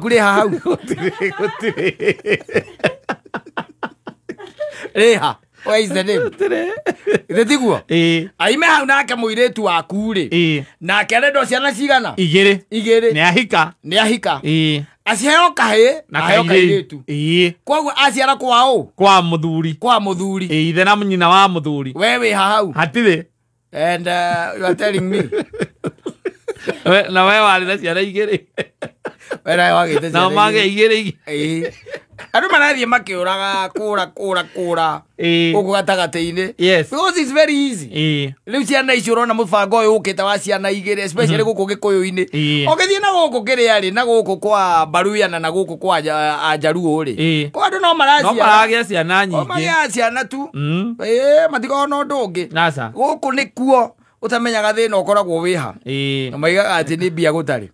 Kule hau. Reha. What is the name? Ithetiguo? Aime hau nake muiretu waku ri. Nake arendo ciana cigana? Igiri. Ni ahika. Aciheo kahe na heo kairetu. Koguo aciara kwao? Kwa muthuri. Ithe na nyina wa muthuri. Wewe hau? Hatire. And you are telling me. Na wewe wali na ciana igiri. Wewe wagite ciana. Na mage igiri. Andu marathie makiuraga kura ugu gatagate-ini. Yes. Because it's very easy. Riu ciana icio urona mubango uyu ukite wa ciana igiri, especially guku Gikuyu-ini. Ogithie na guku kiriari na guku kwa Baruya na guku kwa Ajaruo ri. Kwa andu no maracia. No maragia ciana nyingi. Maragia ciana tu. Matikona undu ungi. Nasa. Guku nikuo utamenyaga thina ukoragwo wiha. Na maigaga ati ni mbia gutari.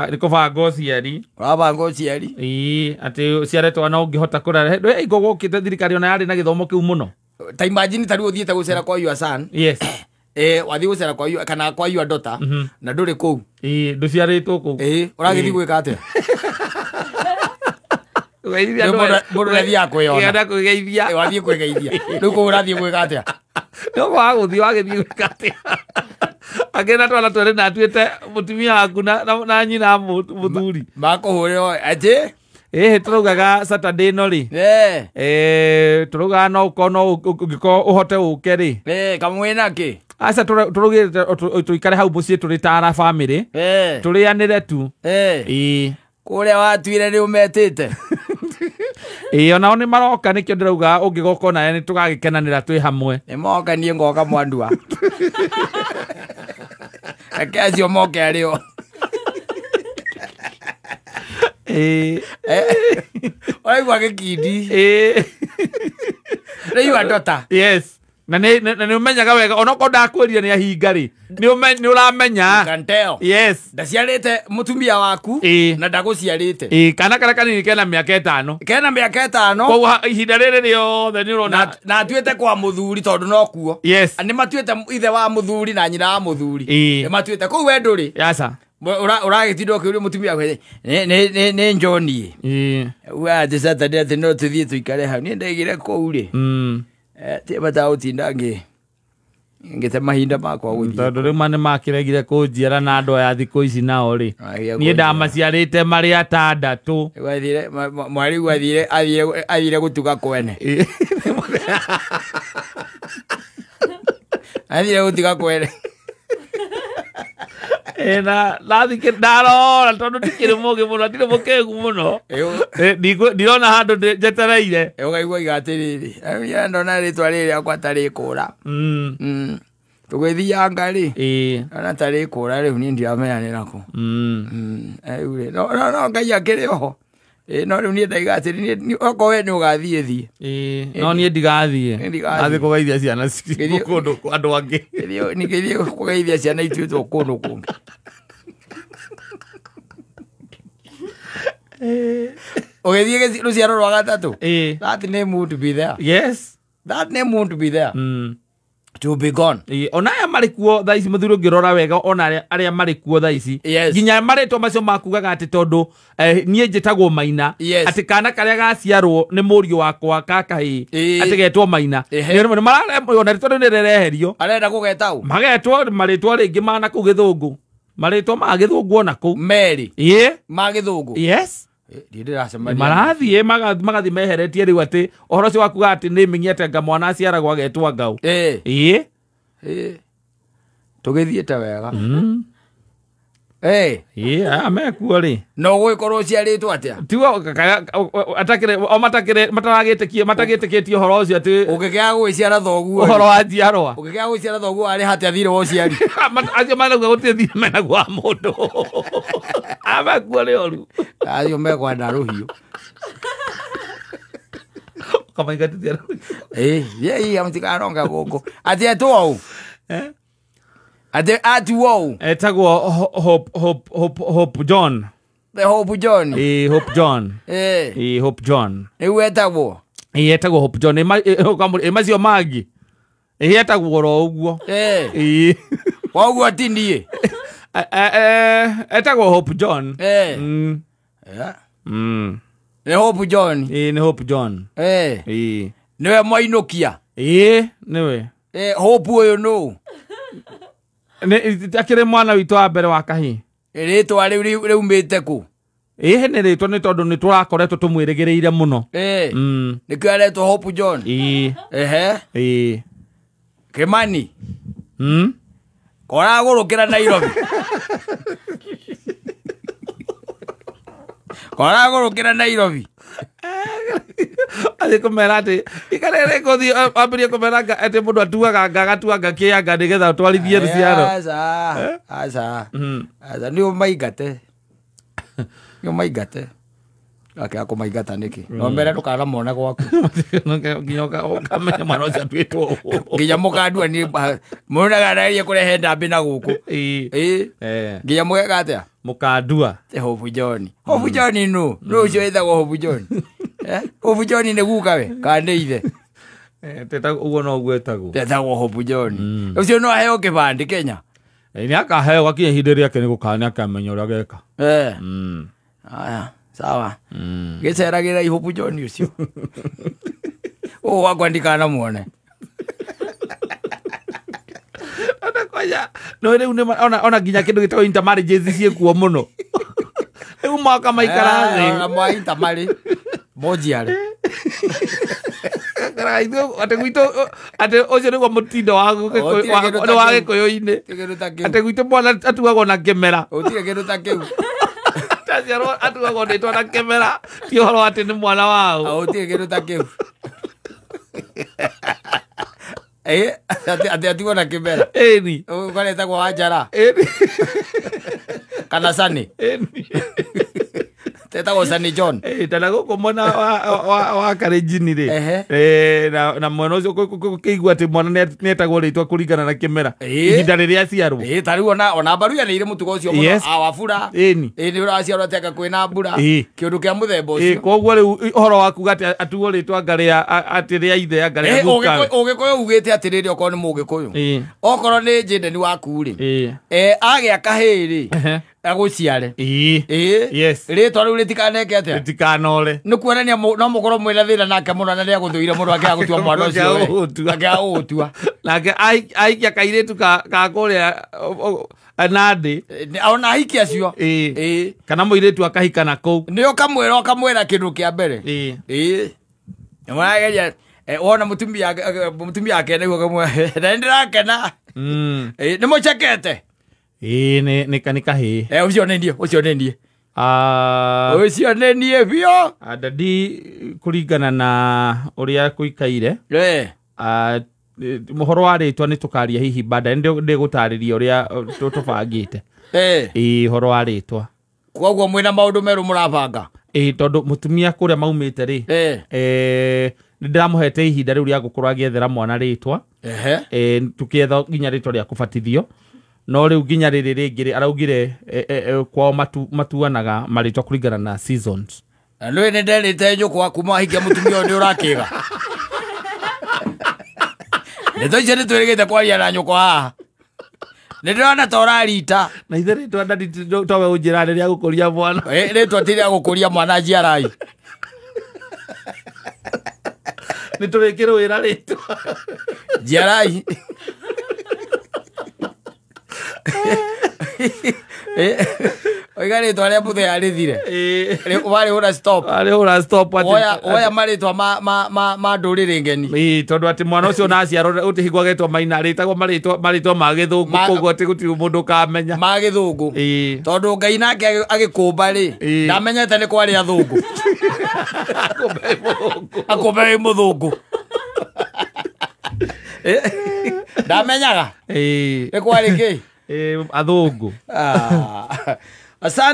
Ndikubango ciari. Wabango ciari. Ati ciaretwo na ungihota kurara. Igo gukite thirikari ona yari na githomo kiu muno. Ta imagine tari uthiete gucera kwa your son. Yes. Wathi gucera kwa your kana kwa your daughter na nduri kuu. Nduciaritwo kuu. Uragithi gwika atia? Ugeithia mundu rathia kwiyona. Ngenda kugeithia. Wathi kwigeithia. Riu ku urathie gwika atia? No waguthi wagithi gwika atia? Agenda twala twere na tuite mutumia waku na nyina muthuri. Makuhuriro ati? Turugaga Saturday no ri. Turugaga no kono ungiko uhote uke ri. Kamwe naki. Asa turugire tuikare hau mucii turi tara family. Turianire tu. Kuria watuire ri umetite. Ona ni maroka nikio ndirauga ungigoka na ni tugagikenanira twi hamwe. Ni moka nie ngoka mwandua. Akacio moke ario. Oigwa gikindi. Riu andota. Yes. Na ni umenyaga wega ona ko ndakweria ni ahinga ri. Ni uramenya. Kanteo. Yes. Ndaciarite mutumia waku na ndaguciarite. Kana kanini kena miaka 5. Kena miaka 5. Kwa ihinda riri riothe ni urona na tuite kwa muthuri tondu no kuo. Yes. Ani matuite ithe wa muthuri na nyina wa muthuri. Ni matuite ku we nduri. Yasa. Uragitindo kiuri mutumia kwe ni Johnny. Wa de Saturday ati no tuthie tuikare hau ni ndegire ku ri. Tiba tautinda ngite mahinda makwa guthie. Tondu riu mane makiregire kunjiara na andu ya thiku ici nao ri. Ni ndamaciarite mari 6. Wathire mwari wathire athire gutuga kwene. Athire gutuga kwene. Na lathike ndaro tondu ndikire mugi muno ndire mukegu muno. Ndirona handu njetereire. Ugaigua igatiriri. Ya ndona ritwa riri akwa tari kura. Tugithia ri. Ana tari kura riu ni ndiamenya ni nako. Ure. No ngai akiri ho. No riu ni ndaigatiri ni oko we ni ugathie thie. No ni ndigathie. Athi kugeithia ciana kundu andu angi. Ni githie kugeithia ciana itwitwo kundu kungi. Ogethie ruciaro rwa gatatu. That name would be there. Yes. That name won't be there. To be gone. Ona ya marikuo tha ici muthuru ngirora wega ona aria marikuo tha ici. Ginya maritwa macio makugaga ati tondu nie njitagwo Maina ati kana karia gaciarwo ni murio wakwa kakahi ati getwo Maina. Ni marare ona tondu ni rereherio. Arenda kugetau. Magetwo maritwa ringi mana ku githungu. Maritwa ma githungu ona ku. Mary. Ma githungu. Yes. Marathie magathi meheretie riu ati ohoro cio wakuga ati ni menyiete nga mwana aciaragwo agetwa ngau. Tugithiete wega. Amekuo ri. No gwikorwo ciaritwo atia? Tiwo atakire o matagitikie ohoro ucio ati ugikia gwiciara thoguo. Ohoro wa njiarwa. Ugikia gwiciara thoguo ari hati athire wo ciari. Acio manauga gutithire menagwo wa mundu. Amekuo ri oru. Acio mekwa ndaruhiu. Kama ingatitia. Ye amtikaronga goko. Ati etwo. Ati wo. Etagwo Hope John. The Hope John. Hope John. Hope John. Etagwo. Etagwo Hope John. Emacio magi. Etagwo ro uguo. Wa uguo atindie. Etagwo Hope John. Nĩ Hope John. Nĩ Hope John. Nĩwe Mwainokia. Nĩwe. Hope ũyũ nũ? Akĩrĩ mwana witũ wa mbere wa kahĩ. Rĩtwa rĩu rĩumĩte kũ? Nĩ rĩtwa nĩ tondũ nĩ tũrakoretwo tũmwĩrĩgĩrĩire mũno. Nĩkĩo aretwo Hope John. Kĩmani. Koragũrũkĩra Nairobi. Koragũrũkĩra Nairobi. Atĩ kũmera atĩ ikarere ngũthiĩ wambĩrĩrie kũmera atĩ mũndũ atuaga agatua kĩanga nĩgetha ũtwarithie rũciaro. Aca nĩ ũmaingate. Nĩ ũmaingate. Akĩa kũmaingata nĩkĩ? No mbere ndũkanamona gwaku. Nginya ũkamenya mwana ũcio atuĩtwo. Nginya mũkandua nĩ mũnaga narie kũrehe ndambĩ na gũkũ. Nginya mũgeka atĩa? Mũkandua. Hope John. Hope John nũ? Nũ ũcio wĩtagwo Hope John? Hope John nĩ guka we? Kana nĩ ithe? Ũguo no gwetagwo. Tetagwo Hope John. Ũcio no aheo kĩbandĩ Kenya? Nĩ akaheo gakinya ihinda rĩake nĩ gũkana nĩ akamenya ũrĩa geka. Aya, sawa. Gĩceragĩra Hope John ũcio. Ũũ wakwa ndikanamuone. No rĩu ona nginya kĩndũ gĩtagwo intermarriages ciĩkuo mũno. Rĩu mwaka maikara thĩ. Mwa intermarry. Mojiarĩ. Atĩ gwitũ atĩ ũcio nĩguo mũtindo wa Gĩkũyũ-inĩ. Atĩ gwitũ mwana atuagwo na kĩmera. Gũtirĩ kĩndũ ta kĩu. Taciarwo atuagwo nĩtwo na kĩmera. Ti ũhoro atĩ nĩ mwana wao. Gũtirĩ kĩndũ ta kĩu. Atĩ atuagwo na kĩmera. Ĩni. Ũkaretagwo Wanjara. Kana Sani. Tetagwo Sani John. Tana gũkũ mwena wa Kalenjin rĩ. Na mwena ũcio kĩigua atĩ mwana nĩetagwo rĩtwa kũringana na kĩmera. Ihinda rĩrĩa aciarwo. Ta rĩu ona mbaru yanĩire mũtugo ũcio mũno. Awabura. Nĩ ũraciarwo atĩ anga kwĩna mbura. Kĩũndũ kĩa mũthemba ũcio. Koguo rĩu ũhoro wa kuga atĩ atuo rĩtwa ngarĩa atĩ rĩa ithe ngarĩa guka. Ũgĩkũyũ ugĩte atĩrĩrĩ okorwo nĩ Mũgĩkũyũ. Okorwo nĩ Jendeni waku rĩ. Agĩa kahĩĩ rĩ. Agũciare. Yes. Rĩtwa rĩu rĩtikaneke atĩa? Rĩtikanore. Nĩ kuonania no mũkorwo mwĩna thĩna nake mũno na nĩagũthũire mũndũ akĩaga gũtua mwana ũcio. Akĩaga gũtua. Nake aikia kairĩtu ka kũrĩa Nandi. Ona ahikia acio. Kana mũirĩtu akahika na kũu. Nĩ ũkamwĩra kĩndũ kĩa mbere. Nĩmũrageria wona mũtumia ake nĩguo kamwe. Na nĩndĩrakena. Nĩ mũcekete. Nĩ kahĩ. Ũcio nĩ niĩ. Ũcio nĩ niĩ biũ. Ndadi kũringana na ũrĩa kũikaire. Mũhoro wa rĩtwa nĩ tũkaria hihi baada ndĩgũtarĩria ũrĩa tũbangĩte. Ũhoro wa rĩtwa. Koguo mwĩna maũndũ merũ mũrabanga. Tondũ mũtumia kũrĩa maumĩte rĩ. Nĩndĩramũhete ihinda rĩu rĩa gũkorwo agĩethera mwana rĩtwa. Tũkĩetha nginya rĩtwa rĩa kũbatithio. No rĩu nginya rĩrĩ rĩngĩ araugire kwao matuanaga marĩtwa kũringana na seasons. Nĩ nderĩte nyũkwa kuma ahikia mũtumia ũyũ nĩ ũrakĩga. Nĩtũ icio nĩtwĩrĩgĩte kwaria na nyũkwa haha. Nĩndĩrona ta ũrarita. Na ithe rĩtwa ndadi towe ũnjĩra rĩrĩa gũkũria mwana. Rĩtwa ti rĩa gũkũria mwana njiarai. Nĩtũrĩkĩrũĩra rĩtwa. Njiarai. Oiga rĩtwa rĩa mũthea rĩthire. Warĩ hũra stop. Oya marĩtwa ma ndũrĩrĩ ngeni. Tondũ atĩ mwana ũcio naciarwo ũtĩhigwo agetwo Maina rĩtagwo marĩtwa ma Gĩthũngũ, koguo atĩ gũtirĩ mũndũ ũkamenya. Ma Gĩthũngũ. Tondũ Ngai nake agĩkũmba rĩ. Ndamenyete nĩ kwarĩ athũngũ. Akũmbe mũthũngũ. Ndamenyaga. Nĩ kwarĩ kĩ? Athũngũ. Asante.